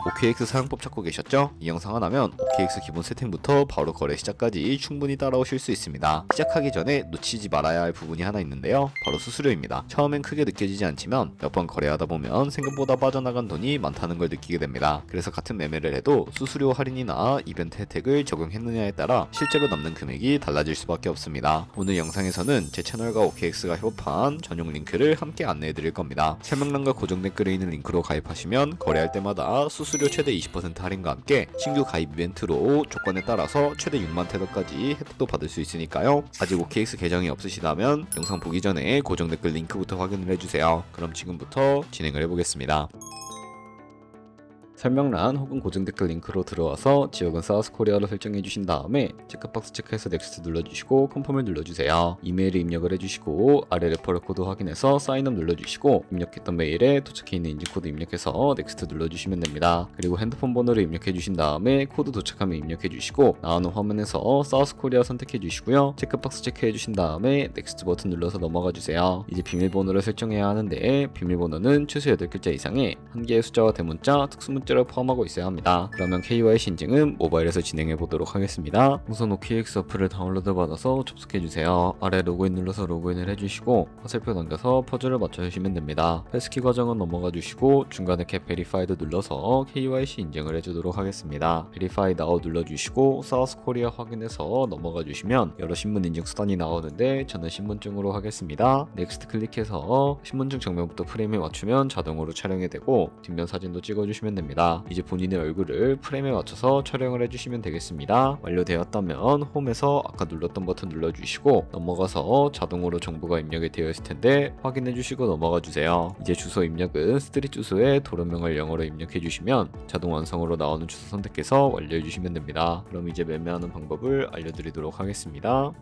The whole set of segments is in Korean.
OKX 사용법 찾고 계셨죠? 이 영상 하나면 OKX 기본 세팅부터 바로 거래 시작까지 충분히 따라오실 수 있습니다. 시작하기 전에 놓치지 말아야 할 부분이 하나 있는데요. 바로 수수료입니다. 처음엔 크게 느껴지지 않지만 몇 번 거래하다 보면 생각보다 빠져나간 돈이 많다는 걸 느끼게 됩니다. 그래서 같은 매매를 해도 수수료 할인이나 이벤트 혜택을 적용했느냐에 따라 실제로 남는 금액이 달라질 수밖에 없습니다. 오늘 영상에서는 제 채널과 OKX가 협업한 전용 링크를 함께 안내해 드릴 겁니다. 설명란과 고정 댓글에 있는 링크로 가입하시면 거래할 때마다 수수료 최대 20% 할인과 함께 신규 가입 이벤트로 조건에 따라서 최대 6만 테더까지 혜택도 받을 수 있으니까요. 아직 OKX 계정이 없으시다면 영상 보기 전에 고정 댓글 링크부터 확인을 해주세요. 그럼 지금부터 진행을 해보겠습니다. 설명란 혹은 고정 댓글 링크로 들어와서 지역은 사우스코리아로 설정해 주신 다음에 체크박스 체크해서 넥스트 눌러주시고 컨펌을 눌러주세요. 이메일을 입력을 해주시고 아래 레퍼럴 코드 확인해서 사인업 눌러주시고 입력했던 메일에 도착해 있는 인증코드 입력해서 넥스트 눌러주시면 됩니다. 그리고 핸드폰 번호를 입력해 주신 다음에 코드 도착하면 입력해 주시고 나오는 화면에서 사우스코리아 선택해 주시고요. 체크박스 체크해 주신 다음에 넥스트 버튼 눌러서 넘어가 주세요. 이제 비밀번호를 설정해야 하는데 비밀번호는 최소 8글자 이상의 한 개의 숫자와 대문자, 특수문자를 포함하고 있어야 합니다. 그러면 KYC 인증은 모바일에서 진행해 보도록 하겠습니다. 우선 OKX 어플을 다운로드 받아서 접속해 주세요. 아래 로그인 눌러서 로그인을 해주시고 화살표 넘겨서 퍼즐을 맞춰주시면 됩니다. 패스키 과정은 넘어가 주시고 중간에 캡 베리파이드 눌러서 KYC 인증을 해주도록 하겠습니다. 베리파이 나우 눌러주시고 사우스코리아 확인해서 넘어가 주시면 여러 신분 인증 수단이 나오는데 저는 신분증으로 하겠습니다. 넥스트 클릭해서 신분증 정면부터 프레임에 맞추면 자동으로 촬영이 되고 뒷면 사진도 찍어주시면 됩니다. 이제 본인의 얼굴을 프레임에 맞춰서 촬영을 해주시면 되겠습니다. 완료되었다면 홈에서 아까 눌렀던 버튼 눌러주시고 넘어가서 자동으로 정보가 입력이 되어 있을 텐데 확인해 주시고 넘어가 주세요. 이제 주소 입력은 스트릿 주소에 도로명을 영어로 입력해 주시면 자동 완성으로 나오는 주소 선택해서 완료해 주시면 됩니다. 그럼 이제 매매하는 방법을 알려드리도록 하겠습니다.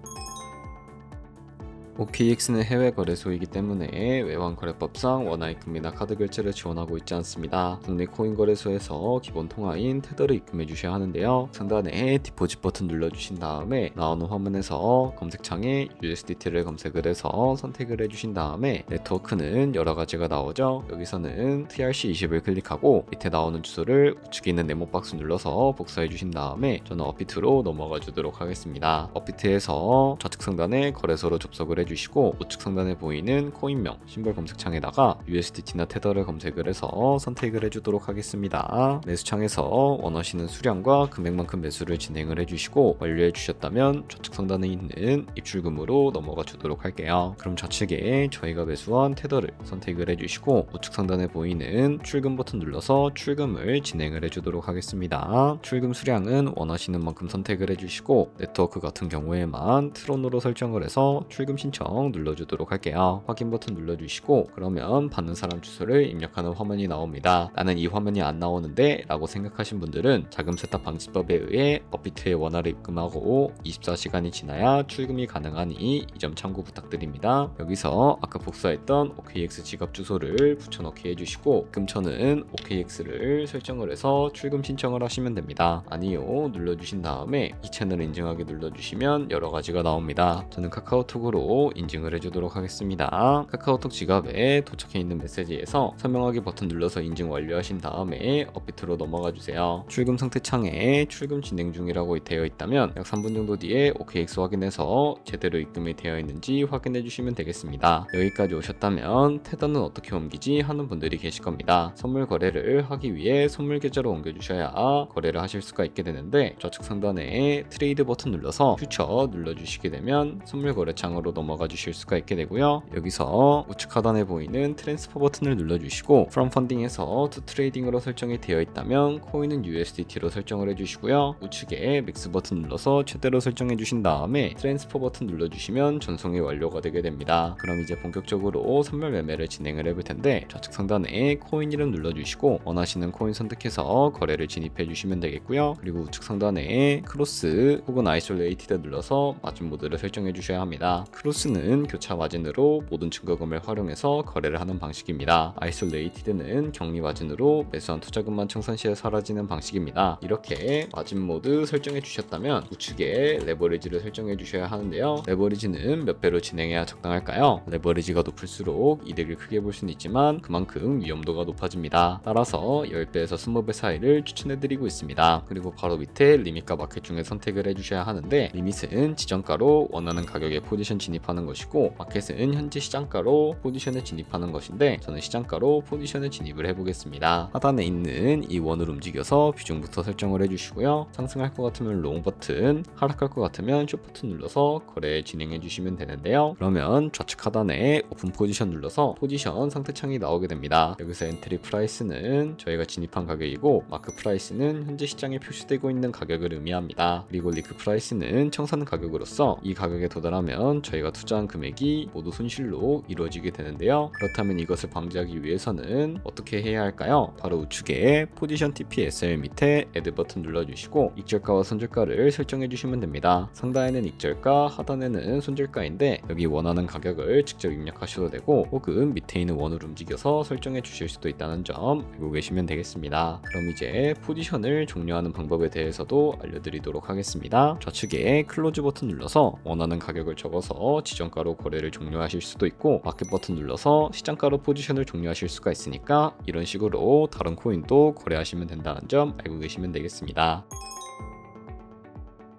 OKX는 해외 거래소이기 때문에 외환거래법상 원화입금이나 카드 결제를 지원하고 있지 않습니다. 국내 코인 거래소에서 기본 통화인 테더를 입금해 주셔야 하는데요. 상단에 디포짓 버튼 눌러주신 다음에 나오는 화면에서 검색창에 USDT를 검색을 해서 선택을 해주신 다음에 네트워크는 여러 가지가 나오죠. 여기서는 TRC20을 클릭하고 밑에 나오는 주소를 우측에 있는 네모 박스 눌러서 복사해 주신 다음에 저는 업비트로 넘어가 주도록 하겠습니다. 업비트에서 좌측 상단에 거래소로 접속을 해주시고 우측 상단에 보이는 코인명 심벌 검색창에다가 USDT나 테더를 검색을 해서 선택을 해주도록 하겠습니다. 매수창에서 원하시는 수량과 금액만큼 매수를 진행을 해주시고 완료해 주셨다면 좌측 상단에 있는 입출금으로 넘어가 주도록 할게요. 그럼 좌측에 저희가 매수한 테더를 선택을 해주시고 우측 상단에 보이는 출금 버튼 눌러서 출금을 진행을 해주도록 하겠습니다. 출금 수량은 원하시는 만큼 선택을 해주시고 네트워크 같은 경우에만 트론으로 설정을 해서 출금 신청 눌러주도록 할게요. 확인 버튼 눌러주시고 그러면 받는 사람 주소를 입력하는 화면이 나옵니다. 나는 이 화면이 안 나오는데 라고 생각하신 분들은 자금 세탁 방지법에 의해 업비트에 원화를 입금하고 24시간이 지나야 출금이 가능하니 이 점 참고 부탁드립니다. 여기서 아까 복사했던 OKX 지갑 주소를 붙여넣기 해주시고 입금처는 OKX를 설정을 해서 출금 신청을 하시면 됩니다. 아니요 눌러주신 다음에 이 채널 인증하기 눌러주시면 여러 가지가 나옵니다. 저는 카카오톡으로 인증을 해주도록 하겠습니다. 카카오톡 지갑에 도착해 있는 메시지에서 설명하기 버튼 눌러서 인증 완료하신 다음에 업비트로 넘어가 주세요. 출금 상태 창에 출금 진행 중이라고 되어 있다면 약 3분 정도 뒤에 OKX 확인해서 제대로 입금이 되어 있는지 확인해 주시면 되겠습니다. 여기까지 오셨다면 테더는 어떻게 옮기지 하는 분들이 계실 겁니다. 선물 거래를 하기 위해 선물 계좌로 옮겨 주셔야 거래를 하실 수가 있게 되는데 좌측 상단에 트레이드 버튼 눌러서 퓨처 눌러주시게 되면 선물 거래 창으로 넘어가 주실 수가 있게 되고요. 여기서 우측 하단에 보이는 트랜스퍼 버튼을 눌러주시고 From Funding에서 To Trading으로 설정이 되어 있다면 코인은 USDT로 설정을 해주시고요. 우측에 맥스 버튼 눌러서 최대로 설정해 주신 다음에 트랜스퍼 버튼 눌러주시면 전송이 완료가 되게 됩니다. 그럼 이제 본격적으로 선물 매매를 진행을 해볼 텐데 좌측 상단에 코인 이름 눌러주시고 원하시는 코인 선택해서 거래를 진입해 주시면 되겠고요. 그리고 우측 상단에 크로스 혹은 아이솔레이티드 눌러서 마진 모드를 설정해 주셔야 합니다. 크로스 소스는 교차 마진으로 모든 증거금을 활용해서 거래를 하는 방식입니다. 아이솔레이티드는 격리 마진으로 매수한 투자금만 청산 시에 사라지는 방식입니다. 이렇게 마진 모드 설정해 주셨다면 우측에 레버리지를 설정해 주셔야 하는데요. 레버리지는 몇 배로 진행해야 적당할까요? 레버리지가 높을수록 이득을 크게 볼 수는 있지만 그만큼 위험도가 높아집니다. 따라서 10배에서 20배 사이를 추천해 드리고 있습니다. 그리고 바로 밑에 리밋과 마켓 중에 선택을 해 주셔야 하는데, 리밋은 지정가로 원하는 가격에 포지션 진입하는 것이고 마켓은 현재 시장가로 포지션에 진입하는 것인데, 저는 시장가로 포지션에 진입을 해보겠습니다. 하단에 있는 이 원을 움직여서 비중부터 설정을 해주시고요. 상승할 것 같으면 롱 버튼, 하락할 것 같으면 숏 버튼 눌러서 거래 진행해 주시면 되는데요. 그러면 좌측 하단에 오픈 포지션 눌러서 포지션 상태창이 나오게 됩니다. 여기서 엔트리 프라이스는 저희가 진입한 가격이고 마크 프라이스는 현재 시장에 표시되고 있는 가격을 의미합니다. 그리고 리크 프라이스는 청산 가격으로서 이 가격에 도달하면 저희가 투자한 금액이 모두 손실로 이루어지게 되는데요. 그렇다면 이것을 방지하기 위해서는 어떻게 해야 할까요? 바로 우측에 포지션 TPSL 밑에 애드 버튼 눌러주시고 익절가와 손절가를 설정해 주시면 됩니다. 상단에는 익절가, 하단에는 손절가인데 여기 원하는 가격을 직접 입력하셔도 되고 혹은 밑에 있는 원을 움직여서 설정해 주실 수도 있다는 점 알고 계시면 되겠습니다. 그럼 이제 포지션을 종료하는 방법에 대해서도 알려드리도록 하겠습니다. 좌측에 클로즈 버튼 눌러서 원하는 가격을 적어서 지정가로 거래를 종료하실 수도 있고 마켓 버튼 눌러서 시장가로 포지션을 종료하실 수가 있으니까 이런 식으로 다른 코인도 거래하시면 된다는 점 알고 계시면 되겠습니다.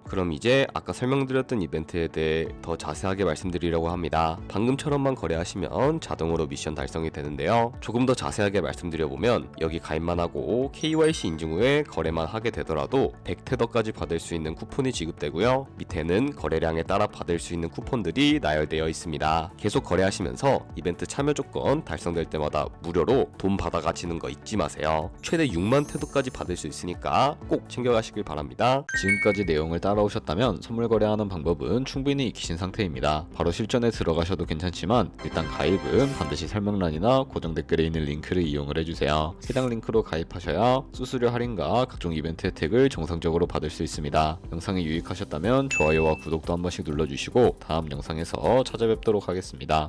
그럼 이제 아까 설명드렸던 이벤트에 대해 더 자세하게 말씀드리려고 합니다. 방금처럼만 거래하시면 자동으로 미션 달성이 되는데요. 조금 더 자세하게 말씀드려보면 여기 가입만 하고 KYC 인증 후에 거래만 하게 되더라도 100테더까지 받을 수 있는 쿠폰이 지급되고요. 밑에는 거래량에 따라 받을 수 있는 쿠폰들이 나열되어 있습니다. 계속 거래하시면서 이벤트 참여 조건 달성될 때마다 무료로 돈 받아 가시는 거 잊지 마세요. 최대 6만 테더까지 받을 수 있으니까 꼭 챙겨가시길 바랍니다. 지금까지 내용을 따라오셨다면 선물 거래하는 방법은 충분히 익히신 상태입니다. 바로 실전에 들어가셔도 괜찮지만 일단 가입은 반드시 설명란이나 고정 댓글에 있는 링크를 이용을 해주세요. 해당 링크로 가입하셔야 수수료 할인과 각종 이벤트 혜택을 정상적으로 받을 수 있습니다. 영상이 유익하셨다면 좋아요와 구독도 한 번씩 눌러주시고 다음 영상에서 찾아뵙도록 하겠습니다.